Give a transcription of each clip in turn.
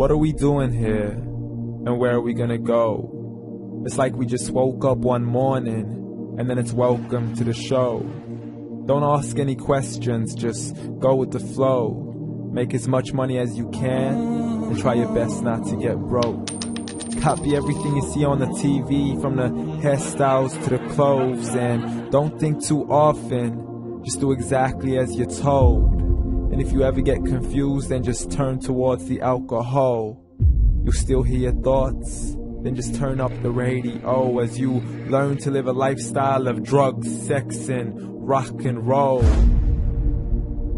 What are we doing here? And where are we gonna go? It's like we just woke up one morning, and then it's welcome to the show. Don't ask any questions, just go with the flow. Make as much money as you can, and try your best not to get broke. Copy everything you see on the TV, from the hairstyles to the clothes, and don't think too often, just do exactly as you're told. And if you ever get confused, then just turn towards the alcohol. You'll still hear your thoughts, then just turn up the radio as you learn to live a lifestyle of drugs, sex, and rock and roll.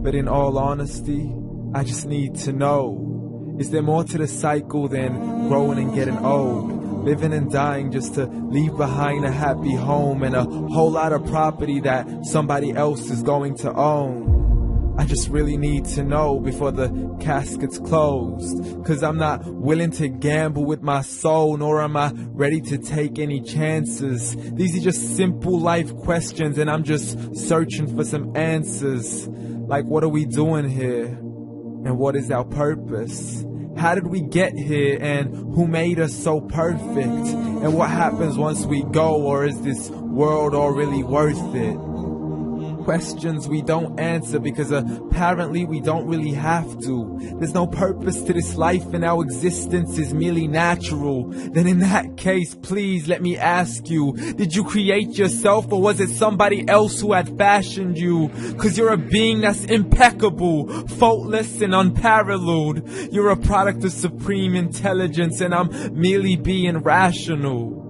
But in all honesty, I just need to know, is there more to the cycle than growing and getting old? Living and dying just to leave behind a happy home and a whole lot of property that somebody else is going to own. I just really need to know before the casket's closed, 'cause I'm not willing to gamble with my soul, nor am I ready to take any chances. These are just simple life questions, and I'm just searching for some answers. Like, what are we doing here? And what is our purpose? How did we get here, and who made us so perfect? And what happens once we go, or is this world all really worth it? Questions we don't answer because apparently we don't really have to. There's no purpose to this life and our existence is merely natural. Then in that case, please let me ask you, did you create yourself, or was it somebody else who had fashioned you? 'Cause you're a being that's impeccable, faultless and unparalleled. You're a product of supreme intelligence, and I'm merely being rational.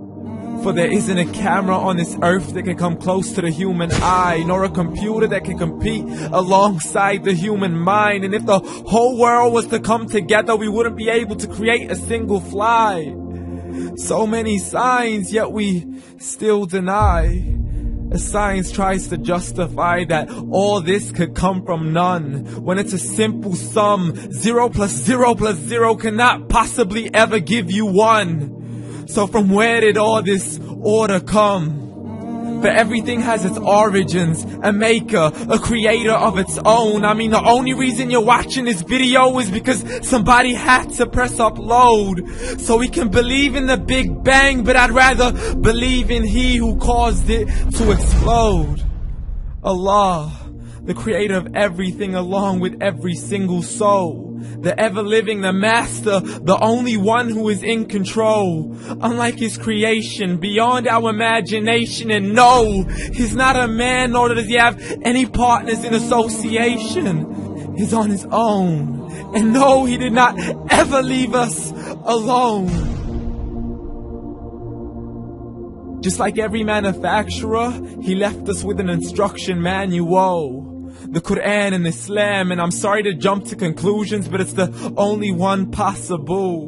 For there isn't a camera on this earth that can come close to the human eye, nor a computer that can compete alongside the human mind. And if the whole world was to come together, we wouldn't be able to create a single fly. So many signs, yet we still deny. As science tries to justify that all this could come from none, when it's a simple sum. 0 plus 0 plus 0 cannot possibly ever give you 1. So from where did all this order come? For everything has its origins, a maker, a creator of its own. I mean, the only reason you're watching this video is because somebody had to press upload. So we can believe in the Big Bang, but I'd rather believe in He who caused it to explode. Allah, the creator of everything along with every single soul. The ever-living, the master, the only one who is in control. Unlike his creation, beyond our imagination. And no, he's not a man, nor does he have any partners in association. He's on his own. And no, he did not ever leave us alone. Just like every manufacturer, he left us with an instruction manual. The Quran and Islam, and I'm sorry to jump to conclusions, but it's the only one possible.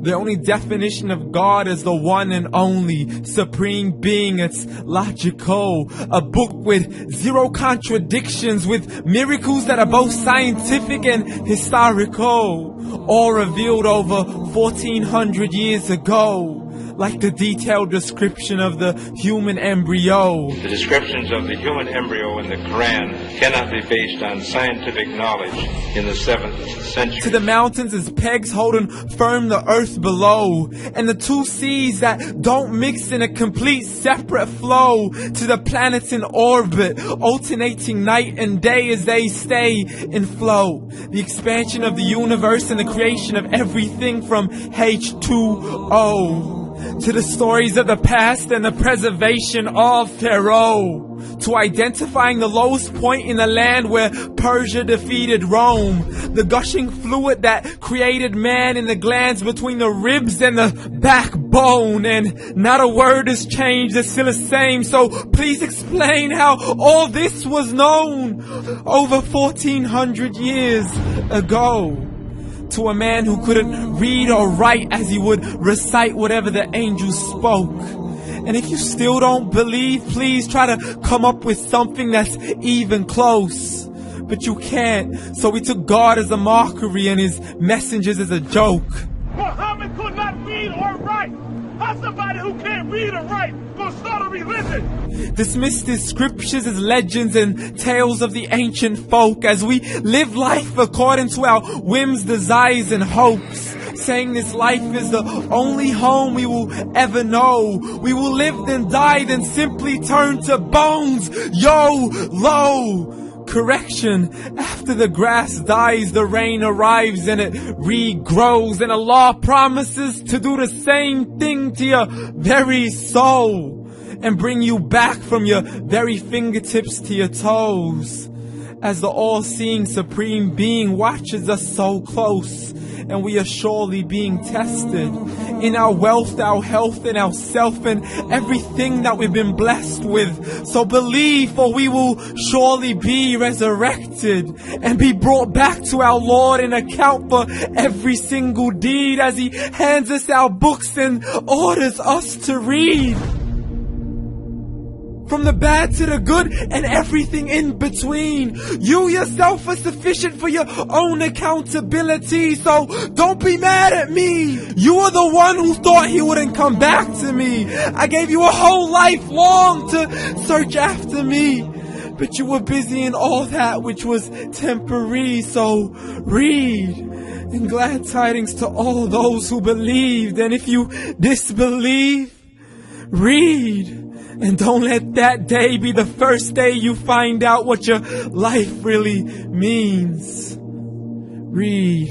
The only definition of God is the one and only supreme being. It's logical, a book with 0 contradictions, with miracles that are both scientific and historical, all revealed over 1400 years ago. Like the detailed description of the human embryo. The descriptions of the human embryo in the Quran cannot be based on scientific knowledge in the 7th century. To the mountains as pegs holding firm the earth below, and the 2 seas that don't mix in a complete separate flow. To the planets in orbit, alternating night and day as they stay in flow. The expansion of the universe and the creation of everything from H2O. To the stories of the past and the preservation of Pharaoh. To identifying the lowest point in the land where Persia defeated Rome. The gushing fluid that created man in the glands between the ribs and the backbone. And not a word has changed, it's still the same. So please explain how all this was known over 1400 years ago. To a man who couldn't read or write, as he would recite whatever the angels spoke. And if you still don't believe, please try to come up with something that's even close. But you can't, so we took God as a mockery and his messengers as a joke. Muhammad could not read or write. How's somebody who can't read or write gonna start a religion? Dismissed his scriptures as legends and tales of the ancient folk, as we live life according to our whims, desires, and hopes. saying this life is the only home we will ever know. We will live then die, then simply turn to bones. YOLO! Correction, after the grass dies, the rain arrives and it regrows, and Allah promises to do the same thing to your very soul and bring you back from your very fingertips to your toes, as the all-seeing supreme being watches us so close, and we are surely being tested in our wealth, our health, and our self, and everything that we've been blessed with. So believe, for we will surely be resurrected and be brought back to our Lord and account for every single deed, as He hands us our books and orders us to read. From the bad to the good and everything in between. You yourself are sufficient for your own accountability, so don't be mad at me. You are the one who thought He wouldn't come back to me. I gave you a whole life long to search after me, but you were busy in all that which was temporary. So read, and glad tidings to all those who believed. And if you disbelieve, read. And don't let that day be the first day you find out what your life really means. Read.